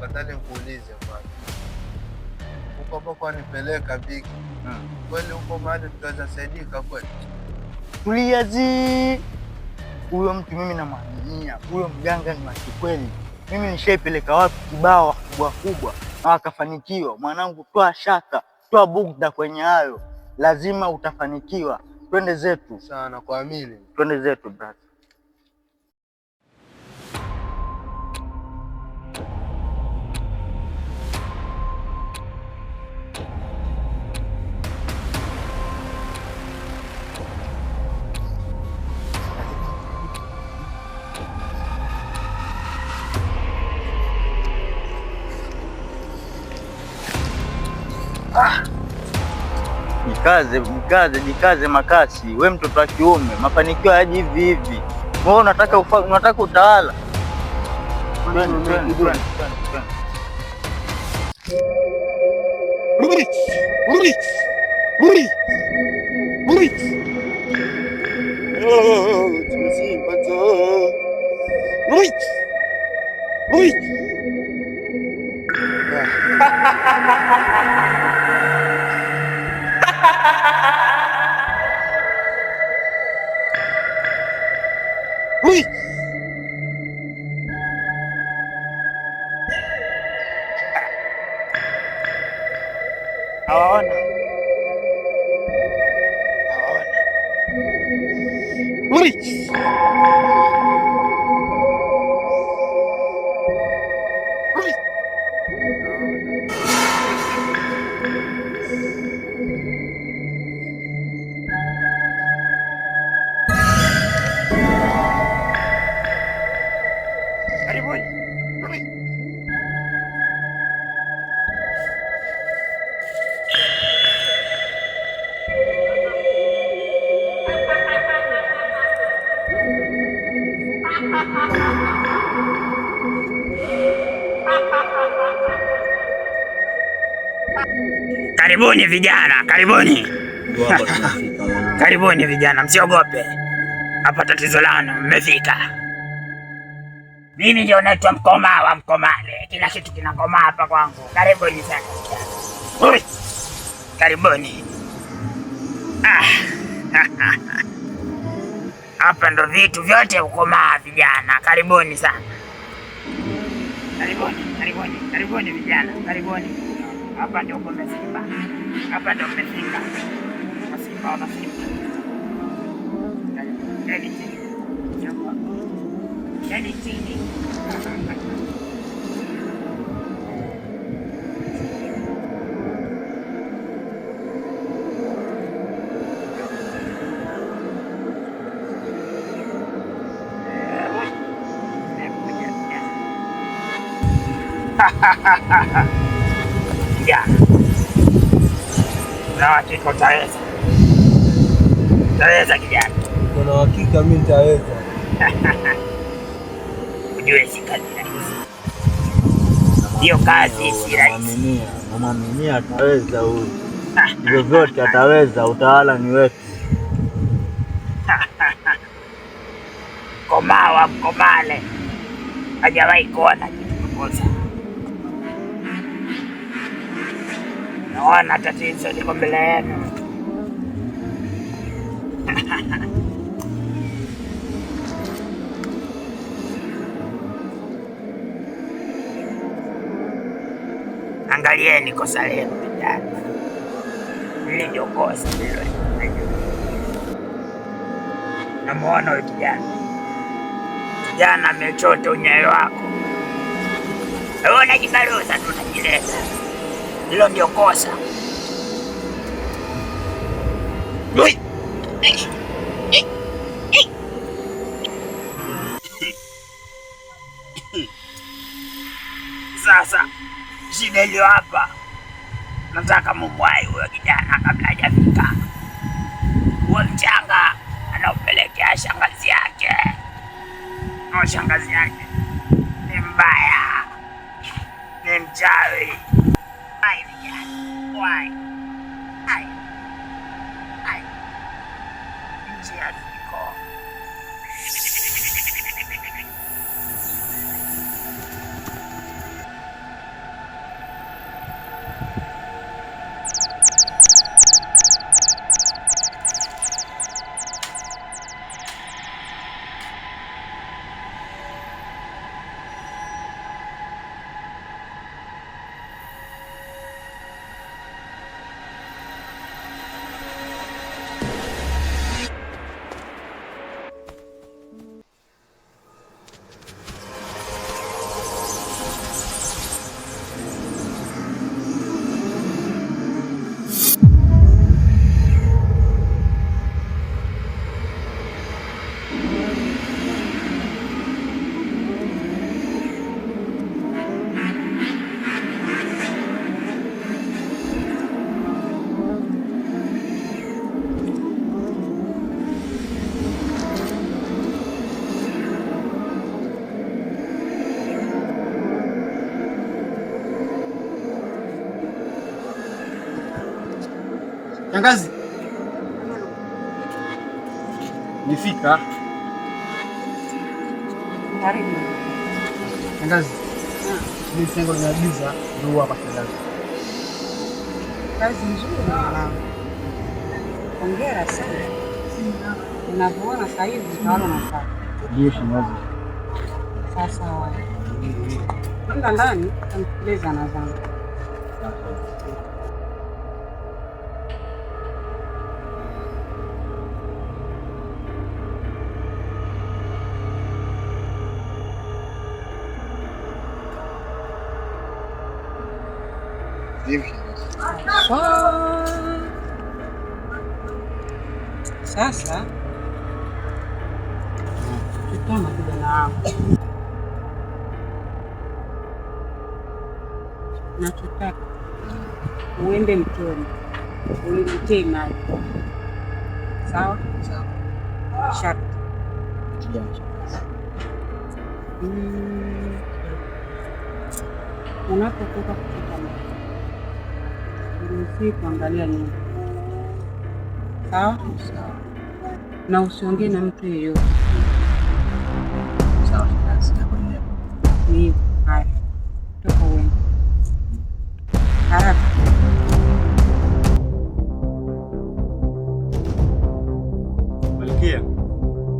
Afadhali nikuulize kwanza. Uko hapo kwa nipeleka bigi. Kweli uko mahali tutaweza saidika kweli? Tuliazi. Huyo mtu mimi namwaminia. Huyo mganga ni wa kweli. Mimi nishaipeleka watu kibao kubwa kubwa na wakafanikiwa. Mwanangu, toa shaka, toa bugdha kwenye hayo. Lazima utafanikiwa. Twende zetu. Sawa, nakuamini. Twende zetu brother. Jikaze makasi. We mtoto wa kiume, mafanikio hayaji hivi hivi. Wewe unataka utawala. Twende. Hawaona. Karibuni vijana, karibuni. Karibuni vijana, msiogope. Hapa tatizo lanu, mmefika. Mimi ndio naitwa Mkomaa wa Mkomale. Kila kitu kinakomaa hapa kwangu. Karibuni sana vijana. Karibuni. Hapa ndo vitu vyote ukomaa vijana. Karibuni sana. Karibuni vijana, karibuni. Hapa ndio uko Simba. Hapa ndio umefika. Simba wana Simba. Keni chini. Kijana, na hakika utaweza. Utaweza kijana. Kuna hakika mimi nitaweza. Ujue si kazi rahisi. Hiyo kazi si rahisi. Namwaminia ataweza huyu. Vyovyote ataweza, utawala ni wetu. Mkomaa wa Mkomale hajawahi kuona kitu kukosa. Naona tatizo liko mbele yenu. Angalieni kosa lenu vijana. Hili ndio kosa hilo. Namuona huyu kijana. Kijana amechota unyayo wako. Wewe unajibaruza tu unajileta. Hilo ndio kosa. Sasa shida iliyo hapa, nataka mumwai huyo kijana kabla hajafika. Huo mchanga anaupelekea shangazi yake. Na shangazi yake ni mbaya, ni mchawi. Hai vijana, wai. Hai. Njia ziko. Shangazi. Nifika. Karibu. Shangazi. Mimi tengo linaagiza ndio hapa shangazi. Kazi nzuri mwanangu. Hongera sana. Unavyoona sasa hivi utaona nafasi. Ndio shangazi. Sasa nenda ndani kamsikiliza na zangu. Sasa tutama kijana wangu, nachotaka uende mtoni uniletee maji. Sawa? Sawa. Sharti unapotoka kuchota maji uruhusiwi kuangalia nyuma. Sawa? Sawa. Na usiongee na mtu yeyote. Sawa shangazi, nakuelewa. Ni haya. Toka uende. Haraka. Malkia.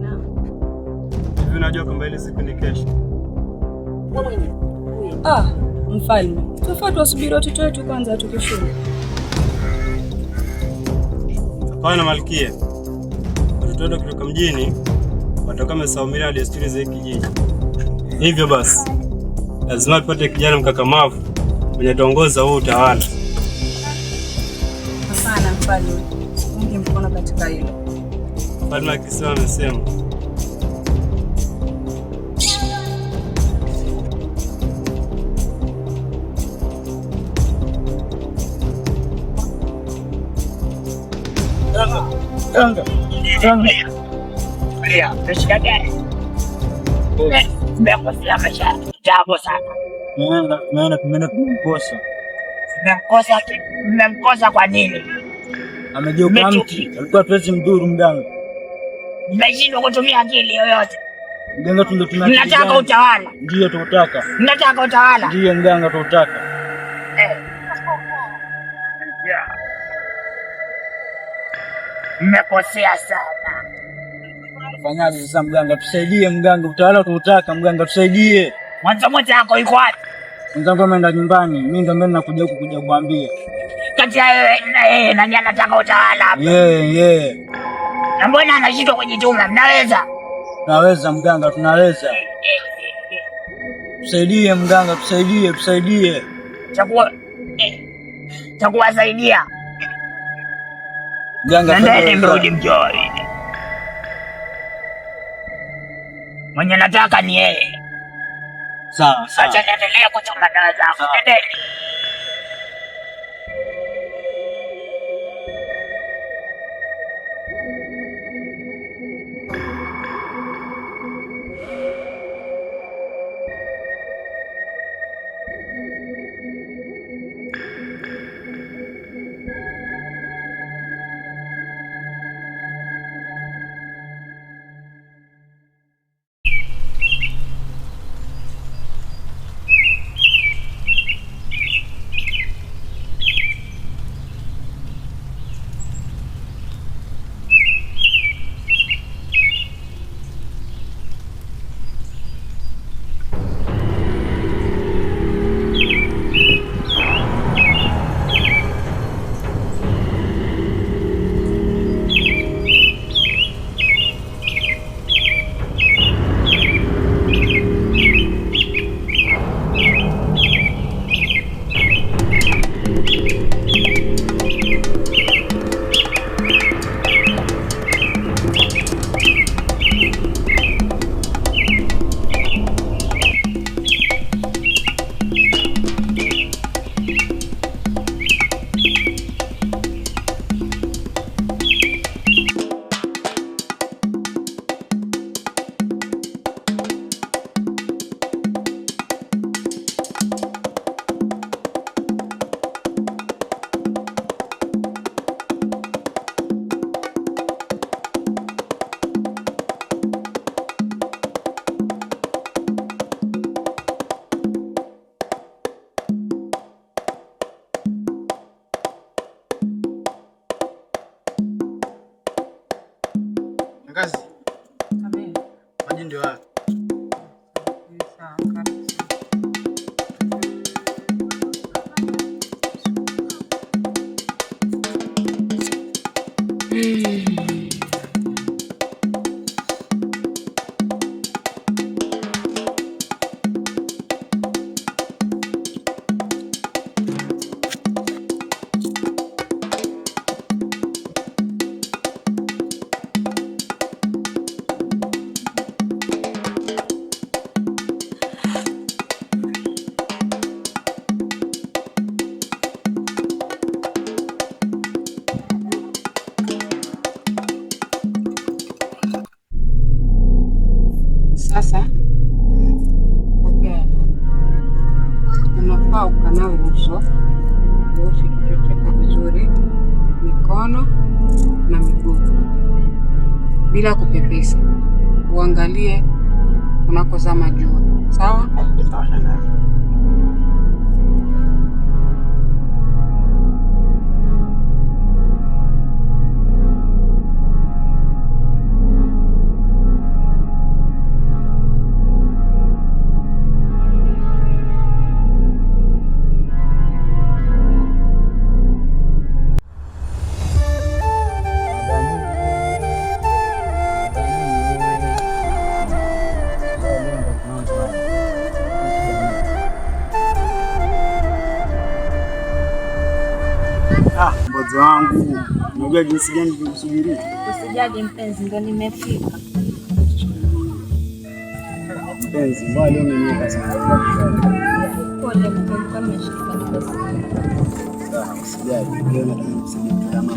Naam. Hivi unajua kwamba ile siku ni kesho? Mfalme, tofauti wasubiri watoto wetu kwanza watoke shule. Hapana Malkia. Watoto wetu kutoka mjini watakuwa wamesahau mila na desturi za kijiji. Hivyo basi lazima tupate kijana mkakamavu mwenye ataongoza huu utawala. Hapana mfalme, unge mkono katika hilo. Mfalme akisema amesema. Tanga. Lea, umeshika gari? Mmekosea maisha jambo sana. Tumeenda kumkosa. Mmemkosa kwa nini? Amegeuka mtu. Alikuwa tuwezi mdhuru mganga. Mmeshindwa kutumia akili yoyote. Mganga ndio tunataka. Mnataka utawala? Ndio tunataka. Mnataka utawala? Ndio mganga tunataka. Mmekosea sana. Fanyaje sasa mganga? Tusaidie mganga, utawala tunataka mganga, tusaidie. Mwanzo yako yuko wapi? Mwenzangu ameenda nyumbani, mimi ndio mbele nakuja huku kuja kuambia. Kati ya wewe na yeye nani anataka utawala hapa? Yeye. Na mbona anashindwa kujituma? Mnaweza? Tunaweza mganga, tunaweza. Tusaidie mganga, tusaidie. Chakuwasaidia. Mganga, nendeni mrudi mjoi. Mwenye nataka ni yeye. Sawa. Acha niendelee kuchoma dawa zangu. Nendeni. Ngazi. Amen. Maji ndio haya. Sawa, karibu. Sasa unafaa ukanawe uso, uoshe kichwa chako vizuri, mikono na miguu bila kupepesa. Uangalie unakozama jua. Sawa? Mbozo wangu, unajua jinsi gani nikusubiria? Usijali mpenzi, ndo nimefika. Mpenzi, mbona leo umeniweka sana? Pole mpenzi, kama nimeshika niko sawa. Sawa, usijali. Leo nataka nikusaidie kama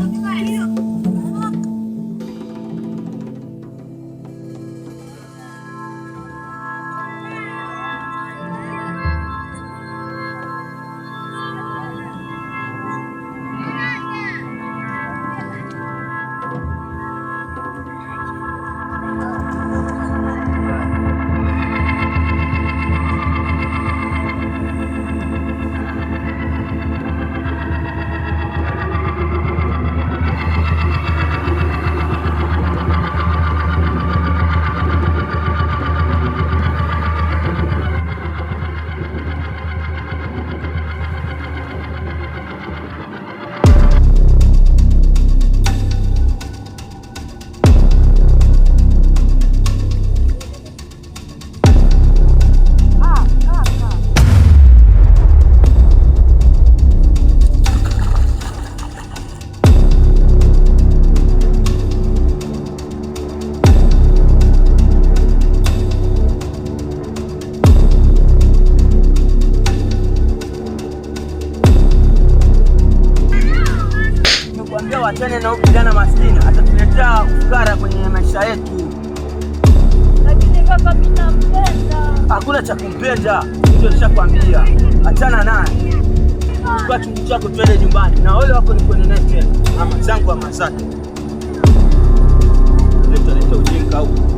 Wachane na kijana maskini, atatuletea ufukara kwenye maisha yetu. Lakini kaka, mimi nampenda. Hakuna cha kumpenda, ndio nishakwambia. Achana naye. Chukua chungu chako twende nyumbani. Na wale wako niko nene ama zangu ama zake. Leta ujinga huko.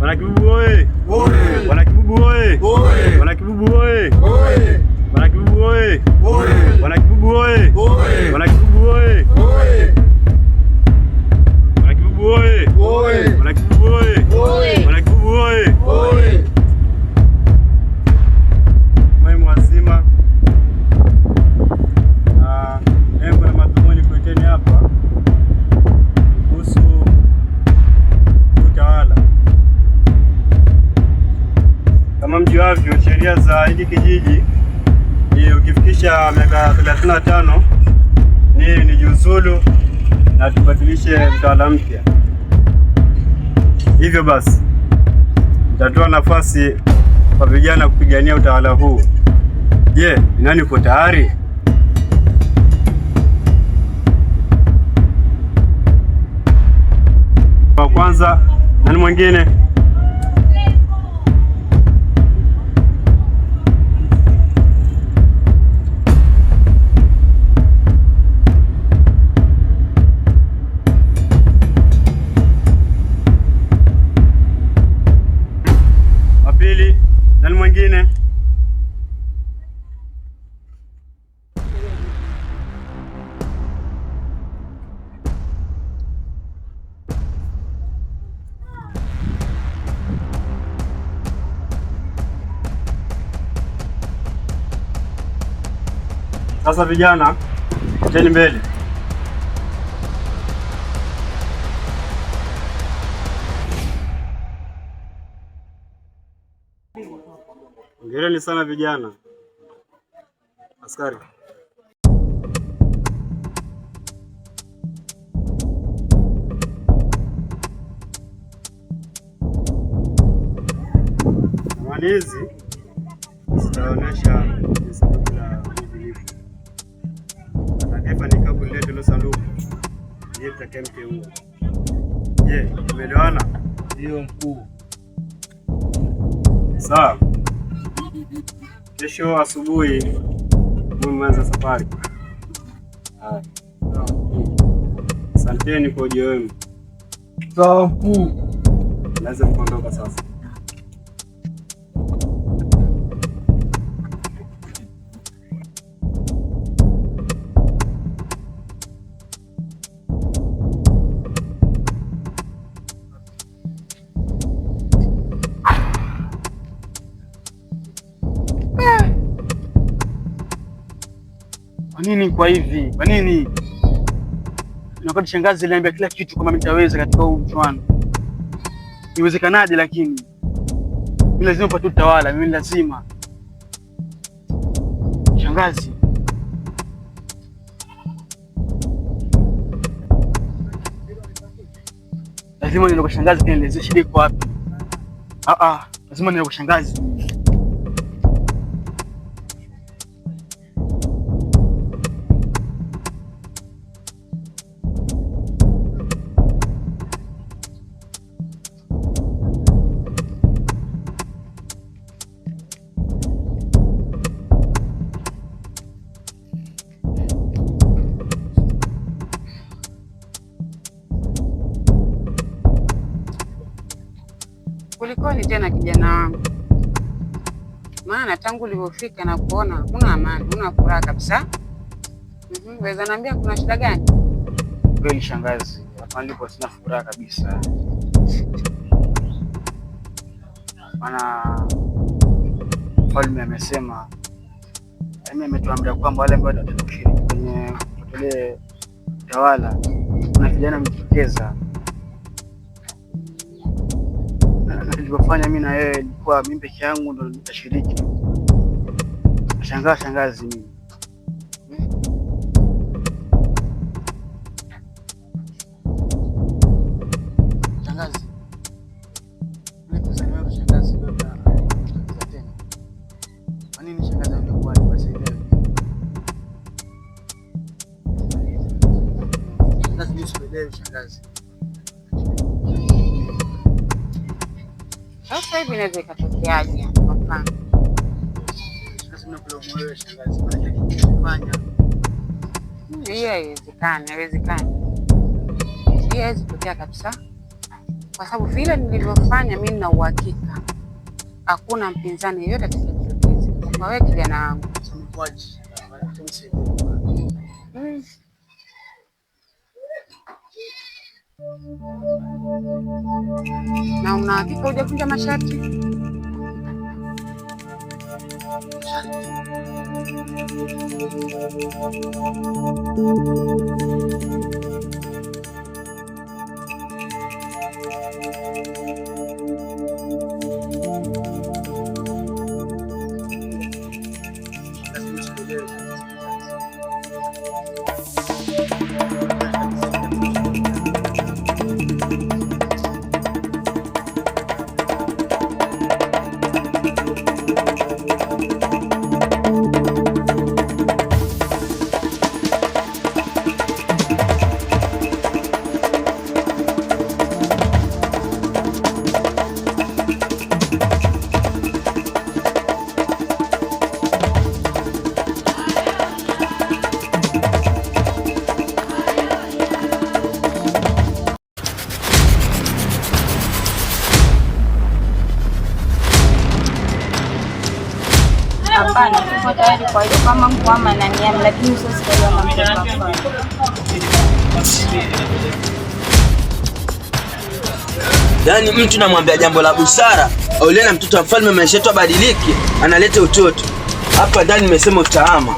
Wanakibubu oye! Wanakibubu oye! Wanakibubu oye! Wanakibubu oye! oye! Wanakibubu oye! Wanakibubu oye! Wanakibubu oye! Wanakibubu oye! Wanakibubu oye! Maimu wazima, lengo na madhumuni kuiteni hapa kuhusu utawala. Kama mjuavyo, sheria za hiki kijiji ni ukifikisha miaka 35 ni jiuzulu na tubadilishe mtawala mpya. Hivyo basi nitatoa nafasi kwa vijana kupigania utawala huu. Je, nani uko tayari? Wa kwanza, nani mwingine? Wa pili, nani mwingine? Sasa vijana, teni mbele. Hongereni sana vijana. Askari. Ramani hizi zitaonyesha sanduku la uadilifu. Atakayefanikiwa kuleta hilo sanduku ndiye tutakayemteua. Je, umeelewana? Ndio mkuu. Sawa. Kesho asubuhi mwanza safari. Asanteni kwa ujio wenu. Sawa mkuu. Lazima kuondoka sasa. Kwa nini kwa hivi? Kwa nini? Nakati shangazi aliniambia kila kitu kama nitaweza katika huu mchuano. Iwezekanaje lakini? Mimi lazima upate utawala, mimi lazima. Shangazi. Lazima niende kwa shangazi kanielezee shida iko wapi. Lazima niende kwa shangazi. Kulikoni tena kijana wangu? Maana tangu ulivyofika na kuona huna amani, huna furaha kabisa. Weza niambia kuna shida gani? Kweli shangazi, hapa nilipo sina furaha kabisa. Maana mfalme amesema, ametuambia kwamba wale ambao watashiriki kwenye ile utawala kuna vijana wamejitokeza. Nilivyofanya mimi na yeye ilikuwa mimi peke yangu ndo nitashiriki. Nashangaa shangazi mimi. Shangazi. Mimi kusema shangazi ndio tena. Kwa nini shangazi amekuwa basi leo? Shangazi. Sasa hivi inaweza ikatokeaje? Kwa mfano hiyo haiwezekani, hiyo haiwezi kutokea kabisa, kwa sababu vile nilivyofanya mimi na uhakika hakuna mpinzani yeyote atakayejitokeza. Kwa wewe kijana wangu, Na unahakika hujavunja masharti? Hapana, tuko tayari kwa hiyo kama mkwama na niam, lakini sasa sielewa mambo. Yaani mtu namwambia jambo la busara, au lena mtoto wa mfalme maisha yetu abadiliki, analeta utoto. Hapa ndani nimesema utaama.